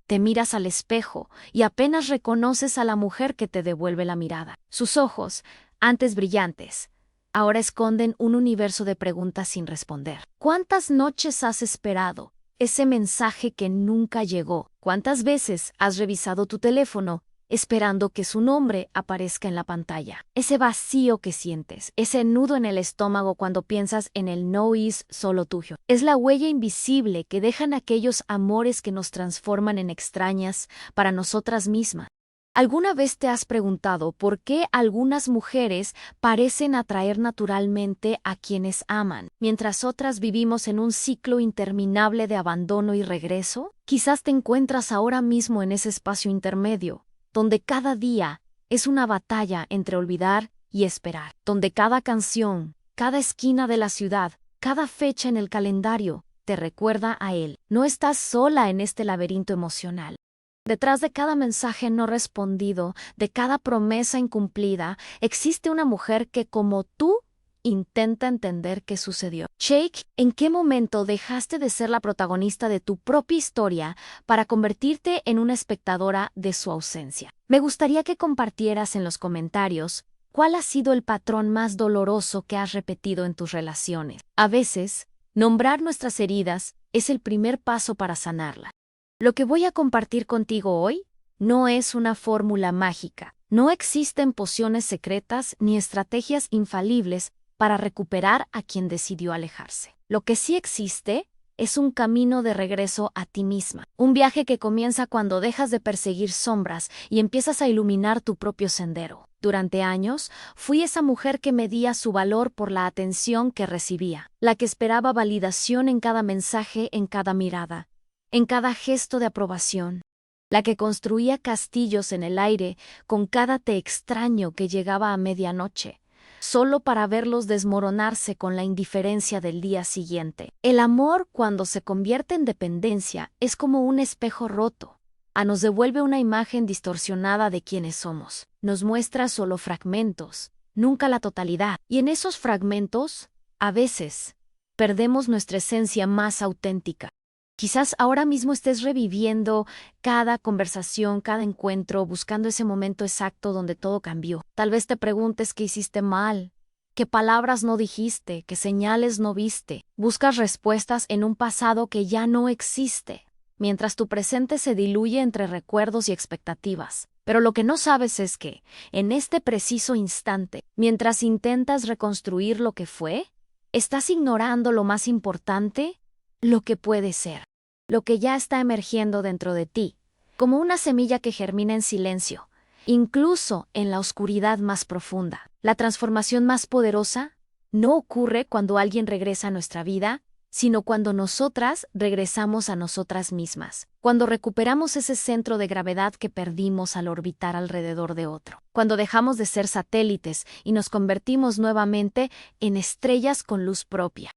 Te miras al espejo y apenas reconoces a la mujer que te devuelve la mirada. Sus ojos, antes brillantes, ahora esconden un universo de preguntas sin responder. ¿Cuántas noches has esperado ese mensaje que nunca llegó? ¿Cuántas veces has revisado tu teléfono esperando que su nombre aparezca en la pantalla? Ese vacío que sientes, ese nudo en el estómago cuando piensas en el no is solo tuyo. Es la huella invisible que dejan aquellos amores que nos transforman en extrañas para nosotras mismas. ¿Alguna vez te has preguntado por qué algunas mujeres parecen atraer naturalmente a quienes aman, mientras otras vivimos en un ciclo interminable de abandono y regreso? Quizás te encuentras ahora mismo en ese espacio intermedio, donde cada día es una batalla entre olvidar y esperar, donde cada canción, cada esquina de la ciudad, cada fecha en el calendario te recuerda a él. No estás sola en este laberinto emocional. Detrás de cada mensaje no respondido, de cada promesa incumplida, existe una mujer que, como tú, intenta entender qué sucedió. Shake, ¿en qué momento dejaste de ser la protagonista de tu propia historia para convertirte en una espectadora de su ausencia? Me gustaría que compartieras en los comentarios cuál ha sido el patrón más doloroso que has repetido en tus relaciones. A veces, nombrar nuestras heridas es el primer paso para sanarlas. Lo que voy a compartir contigo hoy no es una fórmula mágica. No existen pociones secretas ni estrategias infalibles para recuperar a quien decidió alejarse. Lo que sí existe es un camino de regreso a ti misma. Un viaje que comienza cuando dejas de perseguir sombras y empiezas a iluminar tu propio sendero. Durante años, fui esa mujer que medía su valor por la atención que recibía, la que esperaba validación en cada mensaje, en cada mirada, en cada gesto de aprobación, la que construía castillos en el aire con cada te extraño que llegaba a medianoche, solo para verlos desmoronarse con la indiferencia del día siguiente. El amor, cuando se convierte en dependencia, es como un espejo roto. Nos devuelve una imagen distorsionada de quienes somos. Nos muestra solo fragmentos, nunca la totalidad. Y en esos fragmentos, a veces, perdemos nuestra esencia más auténtica. Quizás ahora mismo estés reviviendo cada conversación, cada encuentro, buscando ese momento exacto donde todo cambió. Tal vez te preguntes qué hiciste mal, qué palabras no dijiste, qué señales no viste. Buscas respuestas en un pasado que ya no existe, mientras tu presente se diluye entre recuerdos y expectativas. Pero lo que no sabes es que, en este preciso instante, mientras intentas reconstruir lo que fue, estás ignorando lo más importante, lo que puede ser. Lo que ya está emergiendo dentro de ti, como una semilla que germina en silencio, incluso en la oscuridad más profunda. La transformación más poderosa no ocurre cuando alguien regresa a nuestra vida, sino cuando nosotras regresamos a nosotras mismas, cuando recuperamos ese centro de gravedad que perdimos al orbitar alrededor de otro, cuando dejamos de ser satélites y nos convertimos nuevamente en estrellas con luz propia.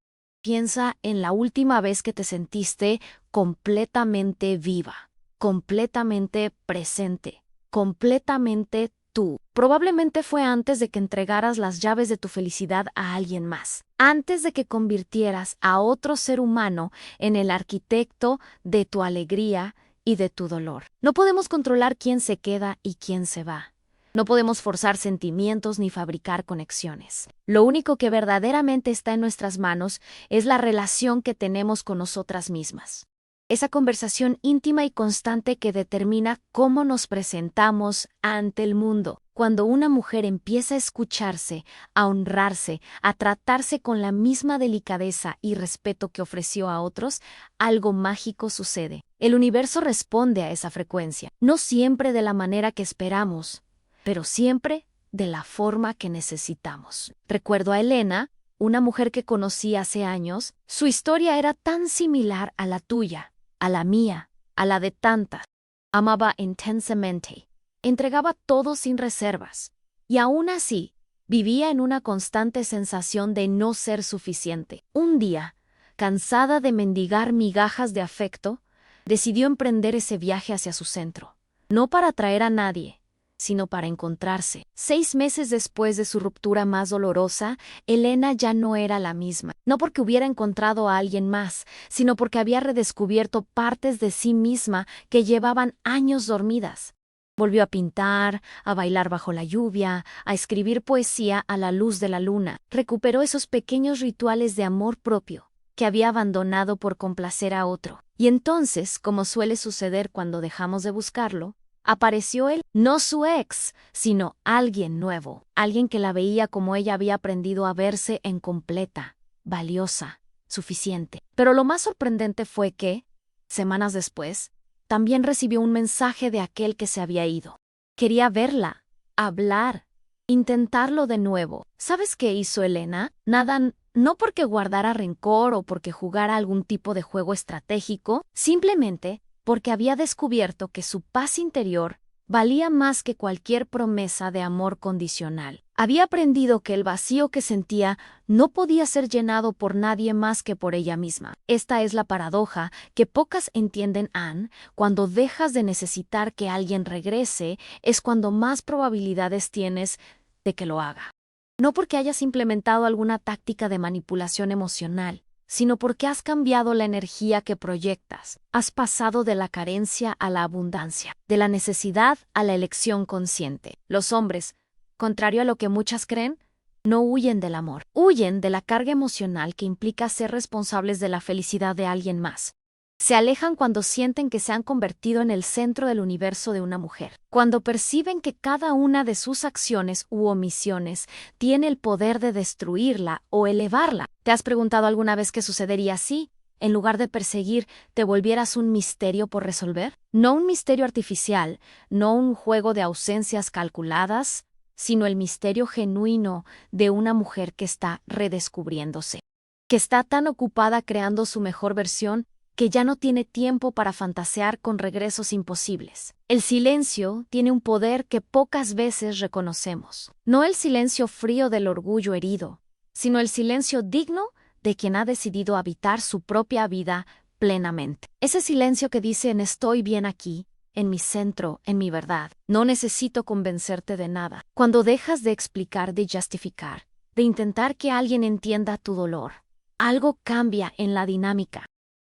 Piensa en la última vez que te sentiste completamente viva, completamente presente, completamente tú. Probablemente fue antes de que entregaras las llaves de tu felicidad a alguien más, antes de que convirtieras a otro ser humano en el arquitecto de tu alegría y de tu dolor. No podemos controlar quién se queda y quién se va. No podemos forzar sentimientos ni fabricar conexiones. Lo único que verdaderamente está en nuestras manos es la relación que tenemos con nosotras mismas. Esa conversación íntima y constante que determina cómo nos presentamos ante el mundo. Cuando una mujer empieza a escucharse, a honrarse, a tratarse con la misma delicadeza y respeto que ofreció a otros, algo mágico sucede. El universo responde a esa frecuencia, no siempre de la manera que esperamos, pero siempre de la forma que necesitamos. Recuerdo a Elena, una mujer que conocí hace años. Su historia era tan similar a la tuya, a la mía, a la de tantas. Amaba intensamente, entregaba todo sin reservas, y aún así vivía en una constante sensación de no ser suficiente. Un día, cansada de mendigar migajas de afecto, decidió emprender ese viaje hacia su centro, no para atraer a nadie, sino para encontrarse. 6 meses después de su ruptura más dolorosa, Elena ya no era la misma. No porque hubiera encontrado a alguien más, sino porque había redescubierto partes de sí misma que llevaban años dormidas. Volvió a pintar, a bailar bajo la lluvia, a escribir poesía a la luz de la luna. Recuperó esos pequeños rituales de amor propio que había abandonado por complacer a otro. Y entonces, como suele suceder cuando dejamos de buscarlo, apareció él, no su ex, sino alguien nuevo, alguien que la veía como ella había aprendido a verse en completa, valiosa, suficiente. Pero lo más sorprendente fue que, semanas después, también recibió un mensaje de aquel que se había ido. Quería verla, hablar, intentarlo de nuevo. ¿Sabes qué hizo Elena? Nada, no porque guardara rencor o porque jugara algún tipo de juego estratégico, simplemente porque había descubierto que su paz interior valía más que cualquier promesa de amor condicional. Había aprendido que el vacío que sentía no podía ser llenado por nadie más que por ella misma. Esta es la paradoja que pocas entienden, Anne. Cuando dejas de necesitar que alguien regrese, es cuando más probabilidades tienes de que lo haga. No porque hayas implementado alguna táctica de manipulación emocional, sino porque has cambiado la energía que proyectas. Has pasado de la carencia a la abundancia, de la necesidad a la elección consciente. Los hombres, contrario a lo que muchas creen, no huyen del amor. Huyen de la carga emocional que implica ser responsables de la felicidad de alguien más. Se alejan cuando sienten que se han convertido en el centro del universo de una mujer, cuando perciben que cada una de sus acciones u omisiones tiene el poder de destruirla o elevarla. ¿Te has preguntado alguna vez qué sucedería si, en lugar de perseguir, te volvieras un misterio por resolver? No un misterio artificial, no un juego de ausencias calculadas, sino el misterio genuino de una mujer que está redescubriéndose, que está tan ocupada creando su mejor versión que ya no tiene tiempo para fantasear con regresos imposibles. El silencio tiene un poder que pocas veces reconocemos. No el silencio frío del orgullo herido, sino el silencio digno de quien ha decidido habitar su propia vida plenamente. Ese silencio que dice estoy bien aquí, en mi centro, en mi verdad. No necesito convencerte de nada. Cuando dejas de explicar, de justificar, de intentar que alguien entienda tu dolor, algo cambia en la dinámica.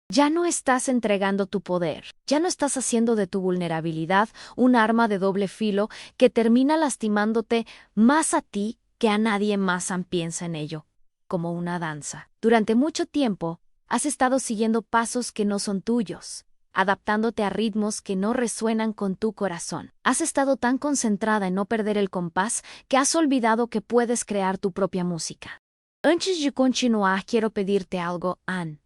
Ya no estás entregando tu poder, ya no estás haciendo de tu vulnerabilidad un arma de doble filo que termina lastimándote más a ti que a nadie más. Piensa en ello, como una danza. Durante mucho tiempo, has estado siguiendo pasos que no son tuyos, adaptándote a ritmos que no resuenan con tu corazón. Has estado tan concentrada en no perder el compás que has olvidado que puedes crear tu propia música. Antes de continuar, quiero pedirte algo, Anne.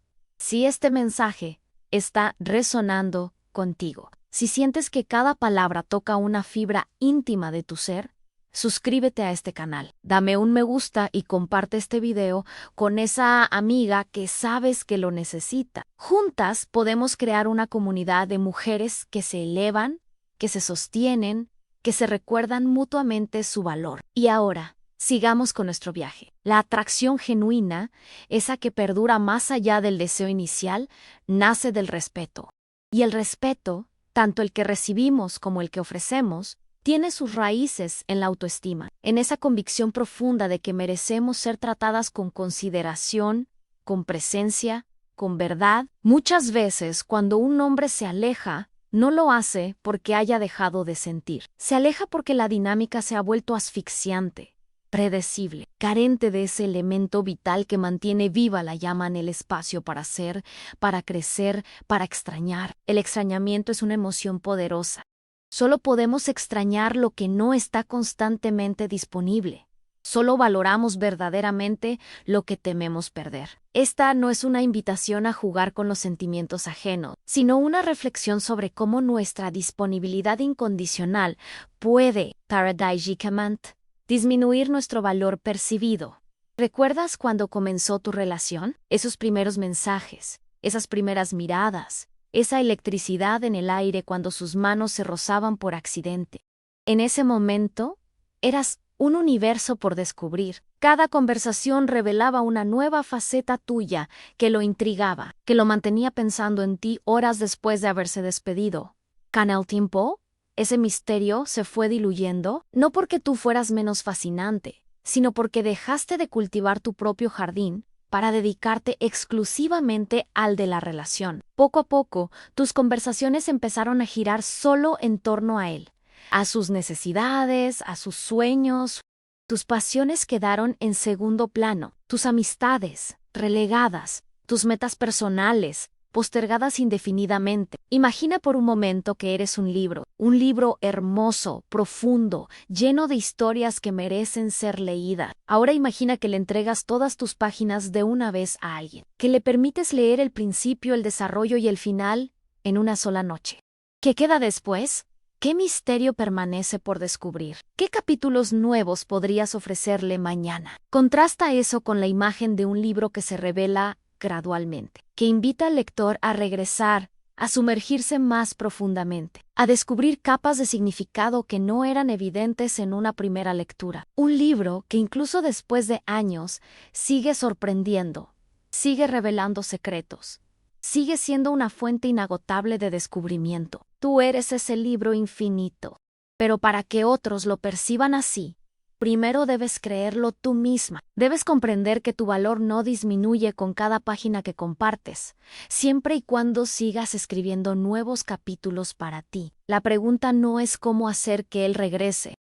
Si este mensaje está resonando contigo, si sientes que cada palabra toca una fibra íntima de tu ser, suscríbete a este canal, dame un me gusta y comparte este video con esa amiga que sabes que lo necesita. Juntas podemos crear una comunidad de mujeres que se elevan, que se sostienen, que se recuerdan mutuamente su valor. Y ahora, sigamos con nuestro viaje. La atracción genuina, esa que perdura más allá del deseo inicial, nace del respeto. Y el respeto, tanto el que recibimos como el que ofrecemos, tiene sus raíces en la autoestima, en esa convicción profunda de que merecemos ser tratadas con consideración, con presencia, con verdad. Muchas veces, cuando un hombre se aleja, no lo hace porque haya dejado de sentir. Se aleja porque la dinámica se ha vuelto asfixiante, predecible, carente de ese elemento vital que mantiene viva la llama en el espacio para ser, para crecer, para extrañar. El extrañamiento es una emoción poderosa. Solo podemos extrañar lo que no está constantemente disponible. Solo valoramos verdaderamente lo que tememos perder. Esta no es una invitación a jugar con los sentimientos ajenos, sino una reflexión sobre cómo nuestra disponibilidad incondicional puede, paradójicamente, disminuir nuestro valor percibido. ¿Recuerdas cuando comenzó tu relación? Esos primeros mensajes, esas primeras miradas, esa electricidad en el aire cuando sus manos se rozaban por accidente. En ese momento, eras un universo por descubrir. Cada conversación revelaba una nueva faceta tuya que lo intrigaba, que lo mantenía pensando en ti horas después de haberse despedido. Con el tiempo, ese misterio se fue diluyendo, no porque tú fueras menos fascinante, sino porque dejaste de cultivar tu propio jardín para dedicarte exclusivamente al de la relación. Poco a poco, tus conversaciones empezaron a girar solo en torno a él, a sus necesidades, a sus sueños. Tus pasiones quedaron en segundo plano, tus amistades, relegadas, tus metas personales, postergadas indefinidamente. Imagina por un momento que eres un libro hermoso, profundo, lleno de historias que merecen ser leídas. Ahora imagina que le entregas todas tus páginas de una vez a alguien, que le permites leer el principio, el desarrollo y el final en una sola noche. ¿Qué queda después? ¿Qué misterio permanece por descubrir? ¿Qué capítulos nuevos podrías ofrecerle mañana? Contrasta eso con la imagen de un libro que se revela gradualmente, que invita al lector a regresar, a sumergirse más profundamente, a descubrir capas de significado que no eran evidentes en una primera lectura. Un libro que incluso después de años sigue sorprendiendo, sigue revelando secretos, sigue siendo una fuente inagotable de descubrimiento. Tú eres ese libro infinito, pero para que otros lo perciban así, primero debes creerlo tú misma. Debes comprender que tu valor no disminuye con cada página que compartes, siempre y cuando sigas escribiendo nuevos capítulos para ti. La pregunta no es cómo hacer que él regrese.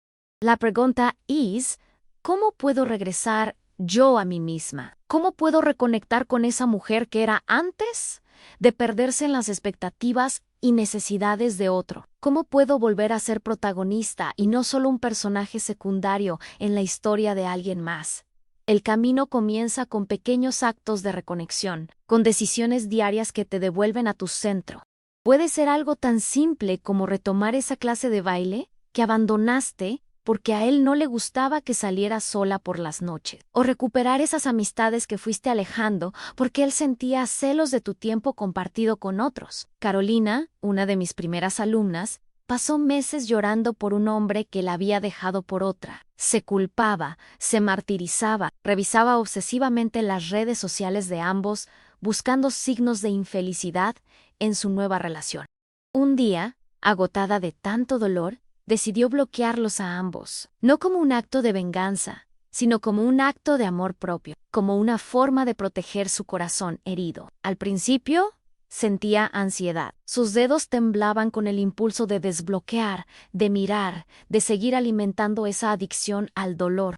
La pregunta es, ¿cómo puedo regresar yo a mí misma? ¿Cómo puedo reconectar con esa mujer que era antes de perderse en las expectativas y necesidades de otro? ¿Cómo puedo volver a ser protagonista y no solo un personaje secundario en la historia de alguien más? El camino comienza con pequeños actos de reconexión, con decisiones diarias que te devuelven a tu centro. Puede ser algo tan simple como retomar esa clase de baile que abandonaste porque a él no le gustaba que salieras sola por las noches, o recuperar esas amistades que fuiste alejando porque él sentía celos de tu tiempo compartido con otros. Carolina, una de mis primeras alumnas, pasó meses llorando por un hombre que la había dejado por otra. Se culpaba, se martirizaba, revisaba obsesivamente las redes sociales de ambos, buscando signos de infelicidad en su nueva relación. Un día, agotada de tanto dolor, decidió bloquearlos a ambos, no como un acto de venganza, sino como un acto de amor propio, como una forma de proteger su corazón herido. Al principio, sentía ansiedad. Sus dedos temblaban con el impulso de desbloquear, de mirar, de seguir alimentando esa adicción al dolor.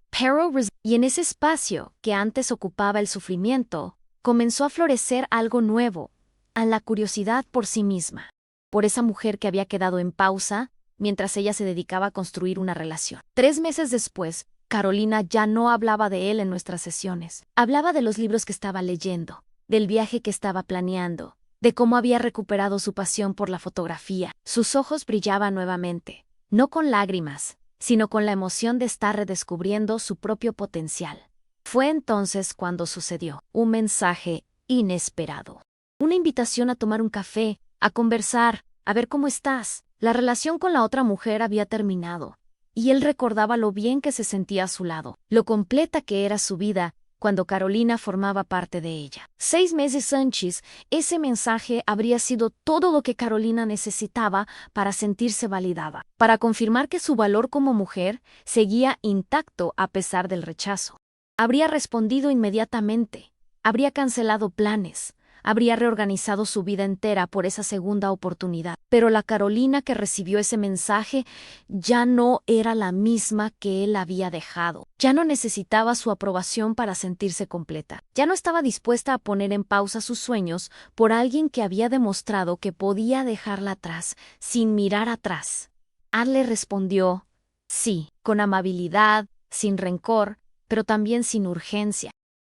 Y en ese espacio que antes ocupaba el sufrimiento, comenzó a florecer algo nuevo, a la curiosidad por sí misma, por esa mujer que había quedado en pausa, mientras ella se dedicaba a construir una relación. 3 meses después, Carolina ya no hablaba de él en nuestras sesiones. Hablaba de los libros que estaba leyendo, del viaje que estaba planeando, de cómo había recuperado su pasión por la fotografía. Sus ojos brillaban nuevamente, no con lágrimas, sino con la emoción de estar redescubriendo su propio potencial. Fue entonces cuando sucedió un mensaje inesperado. Una invitación a tomar un café, a conversar, a ver cómo estás. La relación con la otra mujer había terminado, y él recordaba lo bien que se sentía a su lado, lo completa que era su vida cuando Carolina formaba parte de ella. 6 meses antes, ese mensaje habría sido todo lo que Carolina necesitaba para sentirse validada, para confirmar que su valor como mujer seguía intacto a pesar del rechazo. Habría respondido inmediatamente, habría cancelado planes, habría reorganizado su vida entera por esa segunda oportunidad. Pero la Carolina que recibió ese mensaje ya no era la misma que él había dejado. Ya no necesitaba su aprobación para sentirse completa. Ya no estaba dispuesta a poner en pausa sus sueños por alguien que había demostrado que podía dejarla atrás, sin mirar atrás. Ann le respondió, sí, con amabilidad, sin rencor, pero también sin urgencia.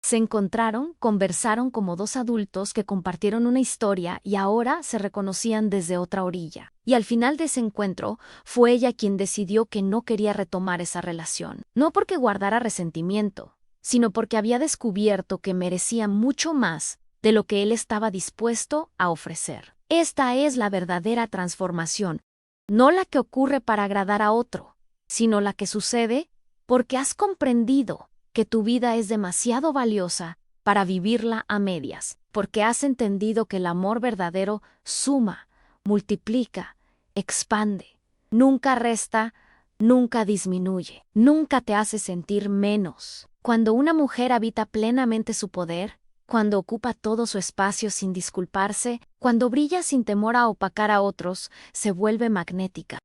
Se encontraron, conversaron como 2 adultos que compartieron una historia y ahora se reconocían desde otra orilla. Y al final de ese encuentro, fue ella quien decidió que no quería retomar esa relación. No porque guardara resentimiento, sino porque había descubierto que merecía mucho más de lo que él estaba dispuesto a ofrecer. Esta es la verdadera transformación, no la que ocurre para agradar a otro, sino la que sucede porque has comprendido que tu vida es demasiado valiosa para vivirla a medias, porque has entendido que el amor verdadero suma, multiplica, expande, Nunca resta, nunca disminuye, nunca te hace sentir menos. Cuando una mujer habita plenamente su poder, cuando ocupa todo su espacio sin disculparse, cuando brilla sin temor a opacar a otros, se vuelve magnética.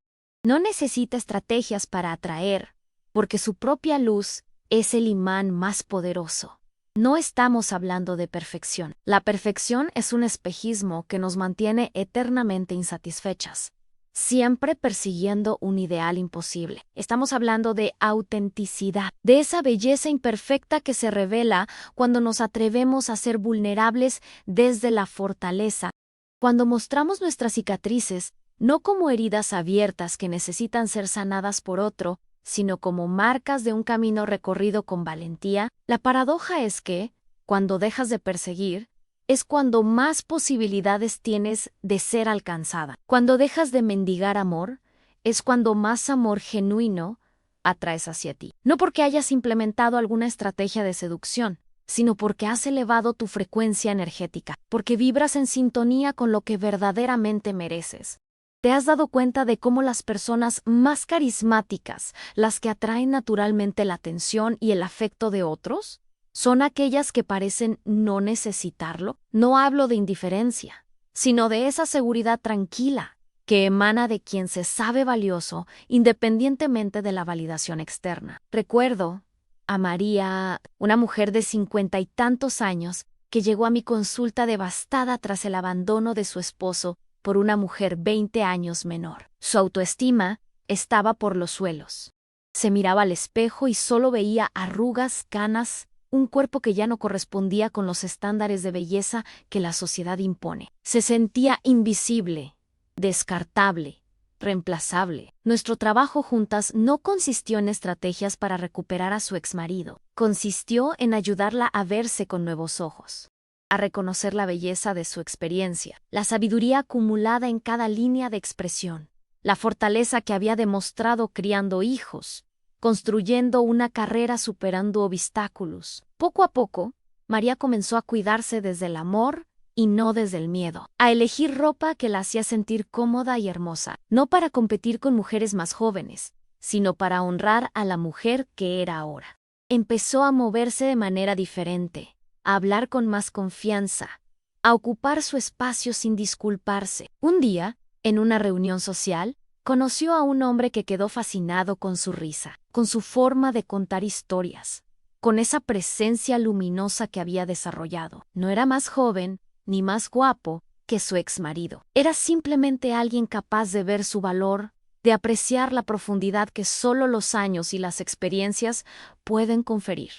No necesita estrategias para atraer, porque su propia luz es el imán más poderoso. No estamos hablando de perfección. La perfección es un espejismo que nos mantiene eternamente insatisfechas, siempre persiguiendo un ideal imposible. Estamos hablando de autenticidad, de esa belleza imperfecta que se revela cuando nos atrevemos a ser vulnerables desde la fortaleza, cuando mostramos nuestras cicatrices no como heridas abiertas que necesitan ser sanadas por otro, sino como marcas de un camino recorrido con valentía. La paradoja es que, cuando dejas de perseguir, es cuando más posibilidades tienes de ser alcanzada. Cuando dejas de mendigar amor, es cuando más amor genuino atraes hacia ti. No porque hayas implementado alguna estrategia de seducción, sino porque has elevado tu frecuencia energética, porque vibras en sintonía con lo que verdaderamente mereces. ¿Te has dado cuenta de cómo las personas más carismáticas, las que atraen naturalmente la atención y el afecto de otros, son aquellas que parecen no necesitarlo? No hablo de indiferencia, sino de esa seguridad tranquila que emana de quien se sabe valioso independientemente de la validación externa. Recuerdo a María, una mujer de 50 y tantos años, que llegó a mi consulta devastada tras el abandono de su esposo por una mujer 20 años menor. Su autoestima estaba por los suelos. Se miraba al espejo y solo veía arrugas, canas, un cuerpo que ya no correspondía con los estándares de belleza que la sociedad impone. Se sentía invisible, descartable, reemplazable. Nuestro trabajo juntas no consistió en estrategias para recuperar a su exmarido. Consistió en ayudarla a verse con nuevos ojos, a reconocer la belleza de su experiencia, la sabiduría acumulada en cada línea de expresión, la fortaleza que había demostrado criando hijos, construyendo una carrera superando obstáculos. Poco a poco, María comenzó a cuidarse desde el amor y no desde el miedo, a elegir ropa que la hacía sentir cómoda y hermosa, no para competir con mujeres más jóvenes, sino para honrar a la mujer que era ahora. Empezó a moverse de manera diferente, a hablar con más confianza, a ocupar su espacio sin disculparse. Un día, en una reunión social, conoció a un hombre que quedó fascinado con su risa, con su forma de contar historias, con esa presencia luminosa que había desarrollado. No era más joven ni más guapo que su exmarido. Era simplemente alguien capaz de ver su valor, de apreciar la profundidad que solo los años y las experiencias pueden conferir.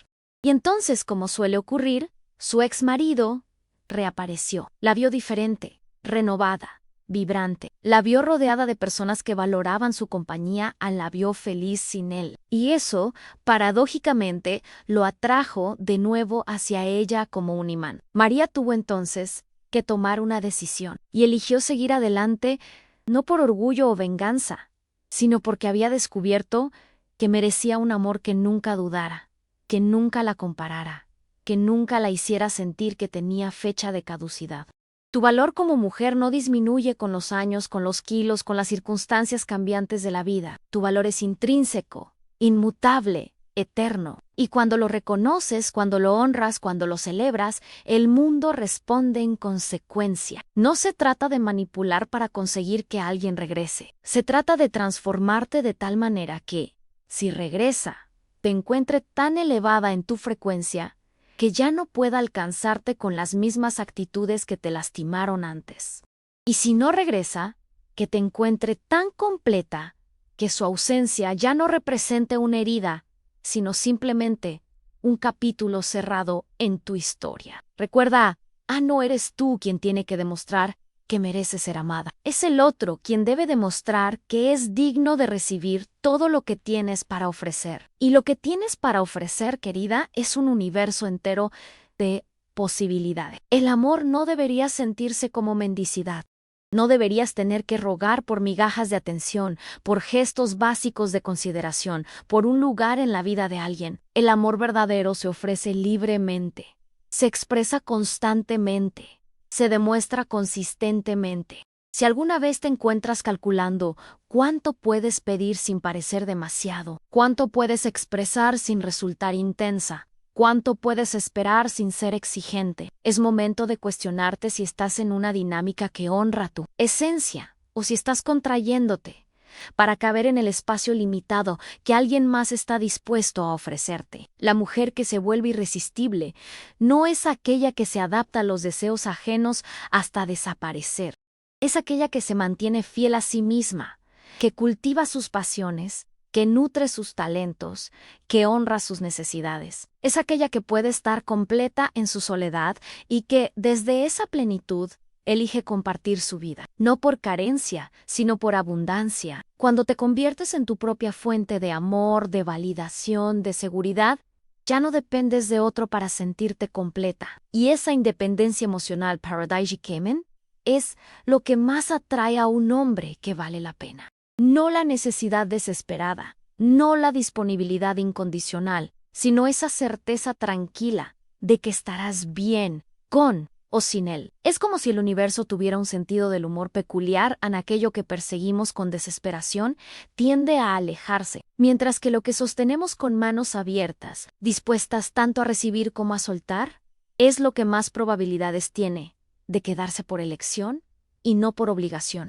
Y entonces, como suele ocurrir, su exmarido reapareció. La vio diferente, renovada, vibrante. La vio rodeada de personas que valoraban su compañía, la vio feliz sin él. Y eso, paradójicamente, lo atrajo de nuevo hacia ella como un imán. María tuvo entonces que tomar una decisión y eligió seguir adelante no por orgullo o venganza, sino porque había descubierto que merecía un amor que nunca dudara, que nunca la comparara, que nunca la hiciera sentir que tenía fecha de caducidad. Tu valor como mujer no disminuye con los años, con los kilos, con las circunstancias cambiantes de la vida. Tu valor es intrínseco, inmutable, eterno. Y cuando lo reconoces, cuando lo honras, cuando lo celebras, el mundo responde en consecuencia. No se trata de manipular para conseguir que alguien regrese. Se trata de transformarte de tal manera que, si regresa, te encuentre tan elevada en tu frecuencia que ya no pueda alcanzarte con las mismas actitudes que te lastimaron antes. Y si no regresa, que te encuentre tan completa que su ausencia ya no represente una herida, sino simplemente un capítulo cerrado en tu historia. Recuerda, no eres tú quien tiene que demostrar que merece ser amada. Es el otro quien debe demostrar que es digno de recibir todo lo que tienes para ofrecer. Y lo que tienes para ofrecer, querida, es un universo entero de posibilidades. El amor no debería sentirse como mendicidad. No deberías tener que rogar por migajas de atención, por gestos básicos de consideración, por un lugar en la vida de alguien. El amor verdadero se ofrece libremente, se expresa constantemente, se demuestra consistentemente. Si alguna vez te encuentras calculando cuánto puedes pedir sin parecer demasiado, cuánto puedes expresar sin resultar intensa, cuánto puedes esperar sin ser exigente, es momento de cuestionarte si estás en una dinámica que honra tu esencia o si estás contrayéndote para caber en el espacio limitado que alguien más está dispuesto a ofrecerte. La mujer que se vuelve irresistible no es aquella que se adapta a los deseos ajenos hasta desaparecer. Es aquella que se mantiene fiel a sí misma, que cultiva sus pasiones, que nutre sus talentos, que honra sus necesidades. Es aquella que puede estar completa en su soledad y que, desde esa plenitud, elige compartir su vida, no por carencia, sino por abundancia. Cuando te conviertes en tu propia fuente de amor, de validación, de seguridad, ya no dependes de otro para sentirte completa. Y esa independencia emocional Paradise Kemen es lo que más atrae a un hombre que vale la pena. No la necesidad desesperada, no la disponibilidad incondicional, sino esa certeza tranquila de que estarás bien con o sin él. Es como si el universo tuviera un sentido del humor peculiar en aquello que perseguimos con desesperación tiende a alejarse, mientras que lo que sostenemos con manos abiertas, dispuestas tanto a recibir como a soltar, es lo que más probabilidades tiene de quedarse por elección y no por obligación.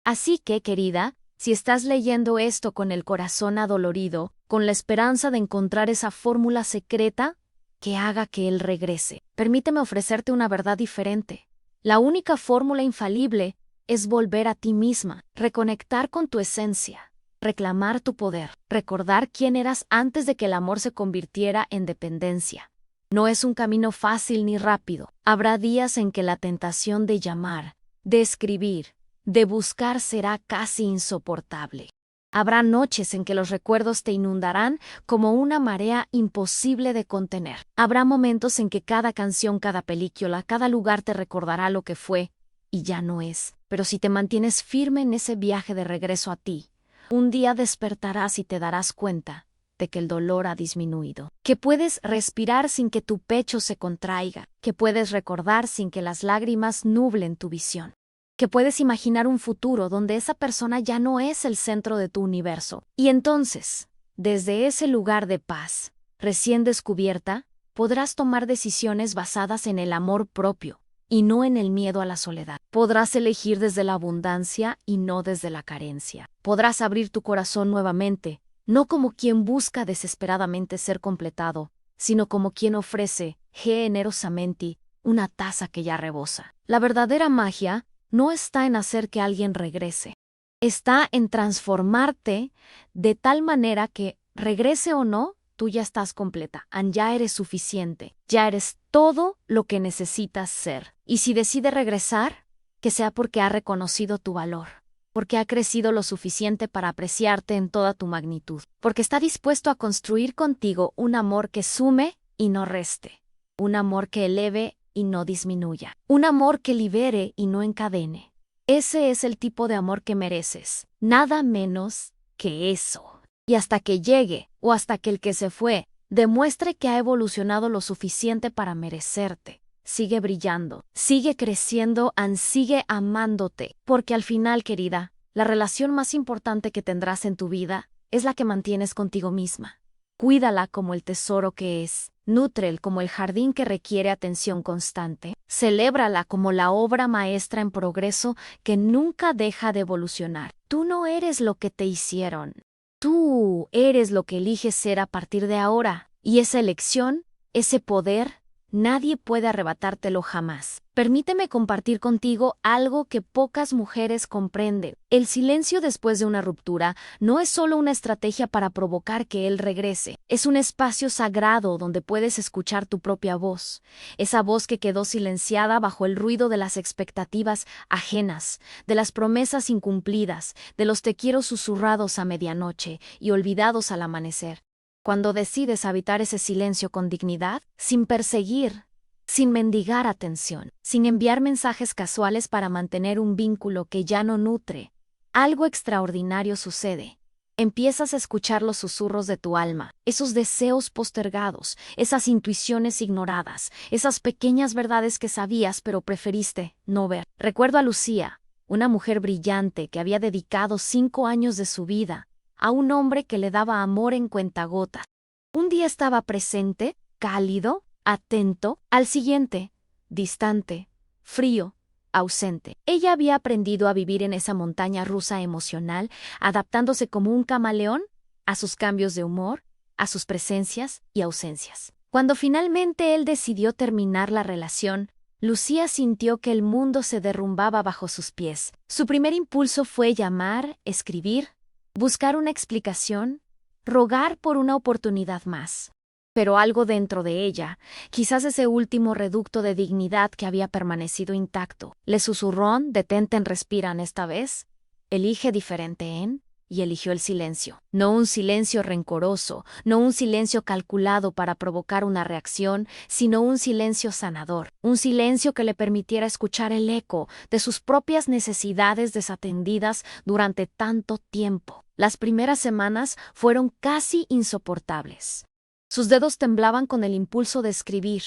Así que, querida, si estás leyendo esto con el corazón adolorido, con la esperanza de encontrar esa fórmula secreta que haga que él regrese, permíteme ofrecerte una verdad diferente. La única fórmula infalible es volver a ti misma, reconectar con tu esencia, reclamar tu poder, recordar quién eras antes de que el amor se convirtiera en dependencia. No es un camino fácil ni rápido. Habrá días en que la tentación de llamar, de escribir, de buscar será casi insoportable. Habrá noches en que los recuerdos te inundarán como una marea imposible de contener. Habrá momentos en que cada canción, cada película, cada lugar te recordará lo que fue y ya no es. Pero si te mantienes firme en ese viaje de regreso a ti, un día despertarás y te darás cuenta de que el dolor ha disminuido, que puedes respirar sin que tu pecho se contraiga, que puedes recordar sin que las lágrimas nublen tu visión, que puedes imaginar un futuro donde esa persona ya no es el centro de tu universo. Y entonces, desde ese lugar de paz, recién descubierta, podrás tomar decisiones basadas en el amor propio y no en el miedo a la soledad. Podrás elegir desde la abundancia y no desde la carencia. Podrás abrir tu corazón nuevamente, no como quien busca desesperadamente ser completado, sino como quien ofrece, generosamente, una taza que ya rebosa. La verdadera magia no está en hacer que alguien regrese. Está en transformarte de tal manera que, regrese o no, tú ya estás completa, ya eres suficiente, ya eres todo lo que necesitas ser. Y si decide regresar, que sea porque ha reconocido tu valor, porque ha crecido lo suficiente para apreciarte en toda tu magnitud, porque está dispuesto a construir contigo un amor que sume y no reste, un amor que eleve y no disminuya, un amor que libere y no encadene. Ese es el tipo de amor que mereces, nada menos que eso. Y hasta que llegue, o hasta que el que se fue, demuestre que ha evolucionado lo suficiente para merecerte, sigue brillando, sigue creciendo, sigue amándote, porque al final, querida, la relación más importante que tendrás en tu vida es la que mantienes contigo misma. Cuídala como el tesoro que es, nútrela como el jardín que requiere atención constante, celébrala como la obra maestra en progreso que nunca deja de evolucionar. Tú no eres lo que te hicieron. Tú eres lo que eliges ser a partir de ahora, y esa elección, ese poder, nadie puede arrebatártelo jamás. Permíteme compartir contigo algo que pocas mujeres comprenden. El silencio después de una ruptura no es solo una estrategia para provocar que él regrese. Es un espacio sagrado donde puedes escuchar tu propia voz. Esa voz que quedó silenciada bajo el ruido de las expectativas ajenas, de las promesas incumplidas, de los te quiero susurrados a medianoche y olvidados al amanecer. Cuando decides habitar ese silencio con dignidad, sin perseguir, sin mendigar atención, sin enviar mensajes casuales para mantener un vínculo que ya no nutre, algo extraordinario sucede. Empiezas a escuchar los susurros de tu alma, esos deseos postergados, esas intuiciones ignoradas, esas pequeñas verdades que sabías pero preferiste no ver. Recuerdo a Lucía, una mujer brillante que había dedicado 5 años de su vida a un hombre que le daba amor en cuentagotas. Un día estaba presente, cálido, atento, al siguiente, distante, frío, ausente. Ella había aprendido a vivir en esa montaña rusa emocional, adaptándose como un camaleón a sus cambios de humor, a sus presencias y ausencias. Cuando finalmente él decidió terminar la relación, Lucía sintió que el mundo se derrumbaba bajo sus pies. Su primer impulso fue llamar, escribir, buscar una explicación, rogar por una oportunidad más. Pero algo dentro de ella, quizás ese último reducto de dignidad que había permanecido intacto, le susurró: detente, respiran esta vez, elige diferente y eligió el silencio. No un silencio rencoroso, no un silencio calculado para provocar una reacción, sino un silencio sanador, un silencio que le permitiera escuchar el eco de sus propias necesidades desatendidas durante tanto tiempo. Las primeras semanas fueron casi insoportables. Sus dedos temblaban con el impulso de escribir,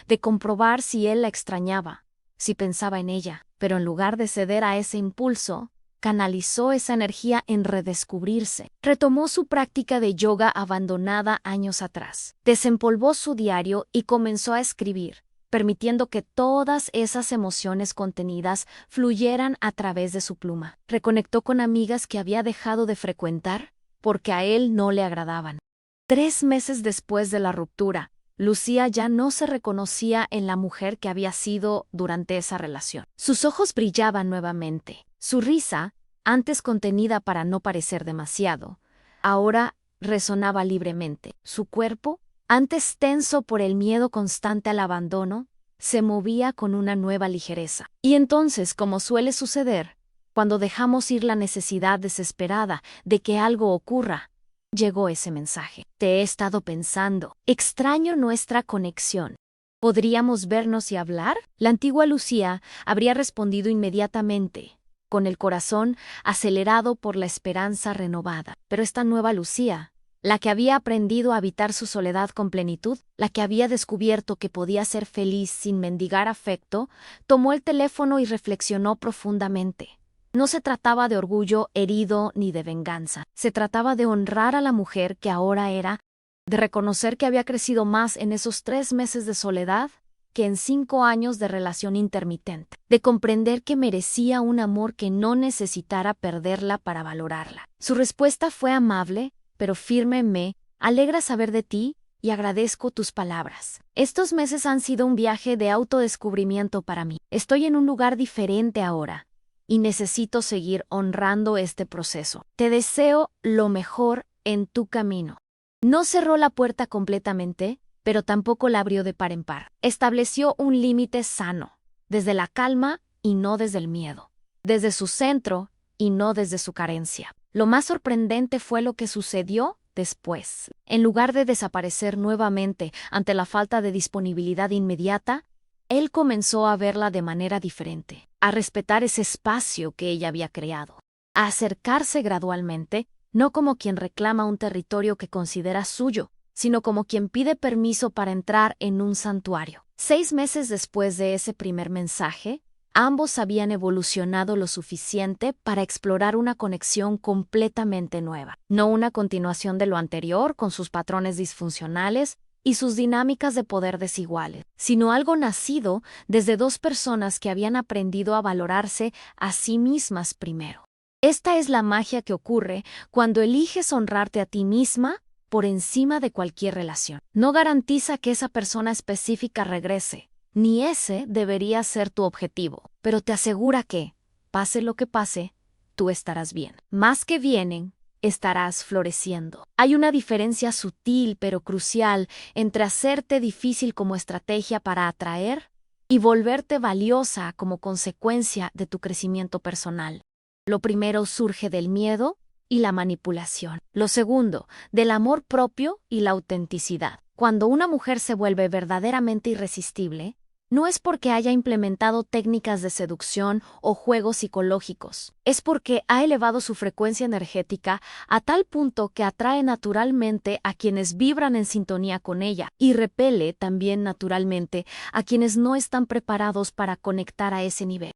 de comprobar si él la extrañaba, si pensaba en ella, pero en lugar de ceder a ese impulso, canalizó esa energía en redescubrirse. Retomó su práctica de yoga abandonada años atrás. Desempolvó su diario y comenzó a escribir, permitiendo que todas esas emociones contenidas fluyeran a través de su pluma. Reconectó con amigas que había dejado de frecuentar porque a él no le agradaban. 3 meses después de la ruptura, Lucía ya no se reconocía en la mujer que había sido durante esa relación. Sus ojos brillaban nuevamente. Su risa, antes contenida para no parecer demasiado, ahora resonaba libremente. Su cuerpo, antes tenso por el miedo constante al abandono, se movía con una nueva ligereza. Y entonces, como suele suceder, cuando dejamos ir la necesidad desesperada de que algo ocurra, llegó ese mensaje. Te he estado pensando. Extraño nuestra conexión. ¿Podríamos vernos y hablar? La antigua Lucía habría respondido inmediatamente, con el corazón acelerado por la esperanza renovada. Pero esta nueva Lucía, la que había aprendido a habitar su soledad con plenitud, la que había descubierto que podía ser feliz sin mendigar afecto, tomó el teléfono y reflexionó profundamente. No se trataba de orgullo herido ni de venganza. Se trataba de honrar a la mujer que ahora era, de reconocer que había crecido más en esos 3 meses de soledad que en 5 años de relación intermitente, de comprender que merecía un amor que no necesitara perderla para valorarla. Su respuesta fue amable, pero firme. Me alegra saber de ti y agradezco tus palabras. Estos meses han sido un viaje de autodescubrimiento para mí. Estoy en un lugar diferente ahora y necesito seguir honrando este proceso. Te deseo lo mejor en tu camino. No cerró la puerta completamente, pero tampoco la abrió de par en par. Estableció un límite sano, desde la calma y no desde el miedo, desde su centro y no desde su carencia. Lo más sorprendente fue lo que sucedió después. En lugar de desaparecer nuevamente ante la falta de disponibilidad inmediata, él comenzó a verla de manera diferente, a respetar ese espacio que ella había creado, a acercarse gradualmente, no como quien reclama un territorio que considera suyo, sino como quien pide permiso para entrar en un santuario. 6 meses después de ese primer mensaje, ambos habían evolucionado lo suficiente para explorar una conexión completamente nueva, no una continuación de lo anterior con sus patrones disfuncionales y sus dinámicas de poder desiguales, sino algo nacido desde 2 personas que habían aprendido a valorarse a sí mismas primero. Esta es la magia que ocurre cuando eliges honrarte a ti misma por encima de cualquier relación. No garantiza que esa persona específica regrese, ni ese debería ser tu objetivo, pero te asegura que, pase lo que pase, tú estarás bien. Más que bien, estarás floreciendo. Hay una diferencia sutil pero crucial entre hacerte difícil como estrategia para atraer y volverte valiosa como consecuencia de tu crecimiento personal. Lo primero surge del miedo y la manipulación. Lo segundo, del amor propio y la autenticidad. Cuando una mujer se vuelve verdaderamente irresistible, no es porque haya implementado técnicas de seducción o juegos psicológicos, es porque ha elevado su frecuencia energética a tal punto que atrae naturalmente a quienes vibran en sintonía con ella y repele también naturalmente a quienes no están preparados para conectar a ese nivel.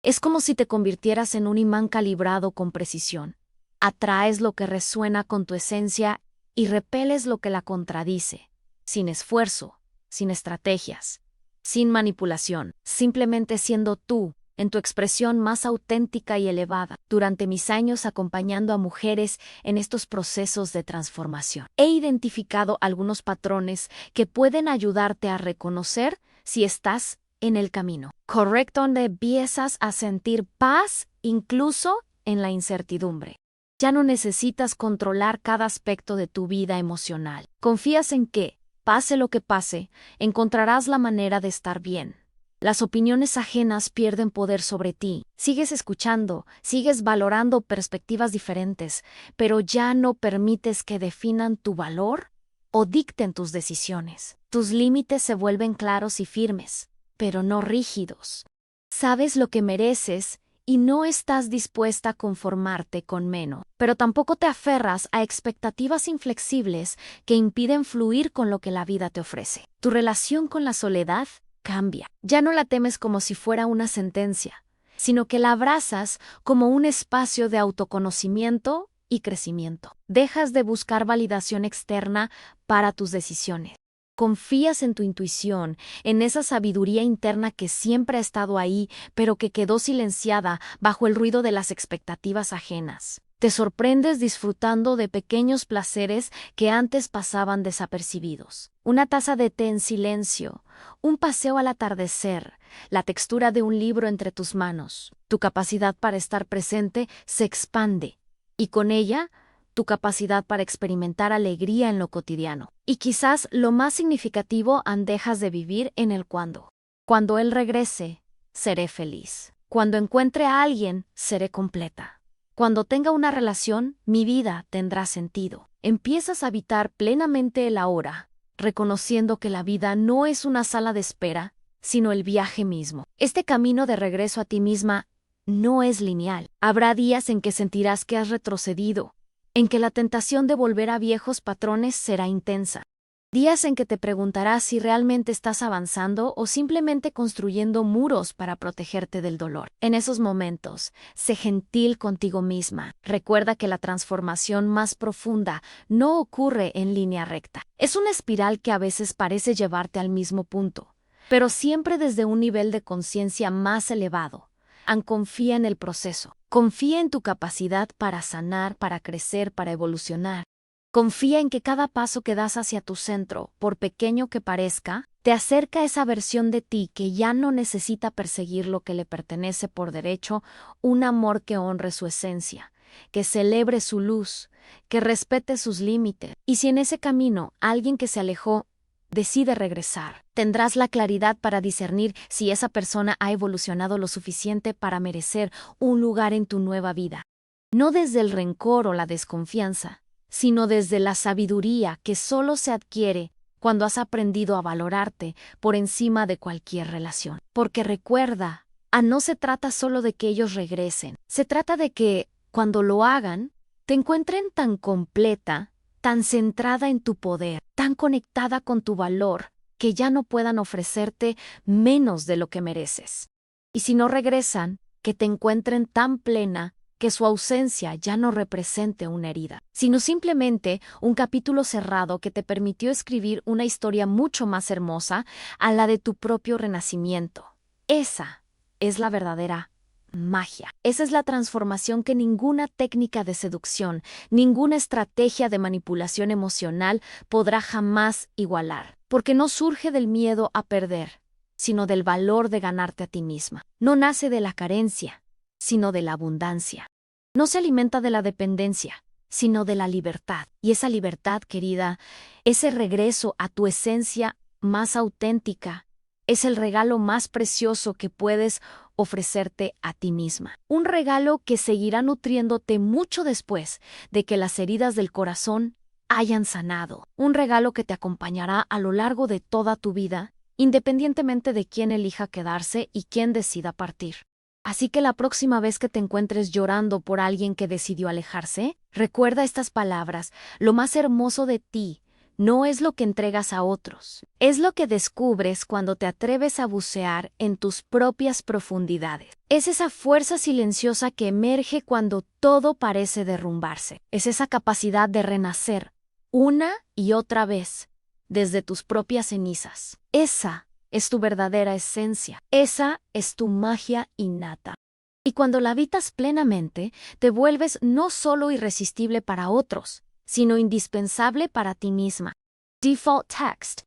Es como si te convirtieras en un imán calibrado con precisión. Atraes lo que resuena con tu esencia y repeles lo que la contradice, sin esfuerzo, sin estrategias, sin manipulación, simplemente siendo tú, en tu expresión más auténtica y elevada. Durante mis años acompañando a mujeres en estos procesos de transformación, he identificado algunos patrones que pueden ayudarte a reconocer si estás en el camino correcto, donde empiezas a sentir paz incluso en la incertidumbre. Ya no necesitas controlar cada aspecto de tu vida emocional. Confías en que, pase lo que pase, encontrarás la manera de estar bien. Las opiniones ajenas pierden poder sobre ti. Sigues escuchando, sigues valorando perspectivas diferentes, pero ya no permites que definan tu valor o dicten tus decisiones. Tus límites se vuelven claros y firmes, pero no rígidos. Sabes lo que mereces y no estás dispuesta a conformarte con menos, pero tampoco te aferras a expectativas inflexibles que impiden fluir con lo que la vida te ofrece. Tu relación con la soledad cambia. Ya no la temes como si fuera una sentencia, sino que la abrazas como un espacio de autoconocimiento y crecimiento. Dejas de buscar validación externa para tus decisiones. Confías en tu intuición, en esa sabiduría interna que siempre ha estado ahí, pero que quedó silenciada bajo el ruido de las expectativas ajenas. Te sorprendes disfrutando de pequeños placeres que antes pasaban desapercibidos. Una taza de té en silencio, un paseo al atardecer, la textura de un libro entre tus manos. Tu capacidad para estar presente se expande, y con ella, tu capacidad para experimentar alegría en lo cotidiano. Y quizás lo más significativo, dejas de vivir en el cuándo. Cuando él regrese, seré feliz. Cuando encuentre a alguien, seré completa. Cuando tenga una relación, mi vida tendrá sentido. Empiezas a habitar plenamente el ahora, reconociendo que la vida no es una sala de espera, sino el viaje mismo. Este camino de regreso a ti misma no es lineal. Habrá días en que sentirás que has retrocedido, en que la tentación de volver a viejos patrones será intensa. Días en que te preguntarás si realmente estás avanzando o simplemente construyendo muros para protegerte del dolor. En esos momentos, sé gentil contigo misma. Recuerda que la transformación más profunda no ocurre en línea recta. Es una espiral que a veces parece llevarte al mismo punto, pero siempre desde un nivel de conciencia más elevado. Confía en el proceso. Confía en tu capacidad para sanar, para crecer, para evolucionar. Confía en que cada paso que das hacia tu centro, por pequeño que parezca, te acerca a esa versión de ti que ya no necesita perseguir lo que le pertenece por derecho, un amor que honre su esencia, que celebre su luz, que respete sus límites. Y si en ese camino alguien que se alejó decide regresar, tendrás la claridad para discernir si esa persona ha evolucionado lo suficiente para merecer un lugar en tu nueva vida. No desde el rencor o la desconfianza, sino desde la sabiduría que solo se adquiere cuando has aprendido a valorarte por encima de cualquier relación. Porque recuerda, no se trata solo de que ellos regresen, se trata de que, cuando lo hagan, te encuentren tan completa, tan centrada en tu poder, tan conectada con tu valor, que ya no puedan ofrecerte menos de lo que mereces. Y si no regresan, que te encuentren tan plena, que su ausencia ya no represente una herida, sino simplemente un capítulo cerrado que te permitió escribir una historia mucho más hermosa a la de tu propio renacimiento. Esa es la verdadera magia. Esa es la transformación que ninguna técnica de seducción, ninguna estrategia de manipulación emocional podrá jamás igualar, porque no surge del miedo a perder, sino del valor de ganarte a ti misma. No nace de la carencia, sino de la abundancia. No se alimenta de la dependencia, sino de la libertad. Y esa libertad, querida, ese regreso a tu esencia más auténtica, es el regalo más precioso que puedes ofrecerte a ti misma. Un regalo que seguirá nutriéndote mucho después de que las heridas del corazón hayan sanado. Un regalo que te acompañará a lo largo de toda tu vida, independientemente de quién elija quedarse y quién decida partir. Así que la próxima vez que te encuentres llorando por alguien que decidió alejarse, recuerda estas palabras: lo más hermoso de ti no es lo que entregas a otros, es lo que descubres cuando te atreves a bucear en tus propias profundidades. Es esa fuerza silenciosa que emerge cuando todo parece derrumbarse. Es esa capacidad de renacer una y otra vez desde tus propias cenizas. Esa es tu verdadera esencia. Esa es tu magia innata. Y cuando la habitas plenamente, te vuelves no solo irresistible para otros, sino indispensable para ti misma. Default Text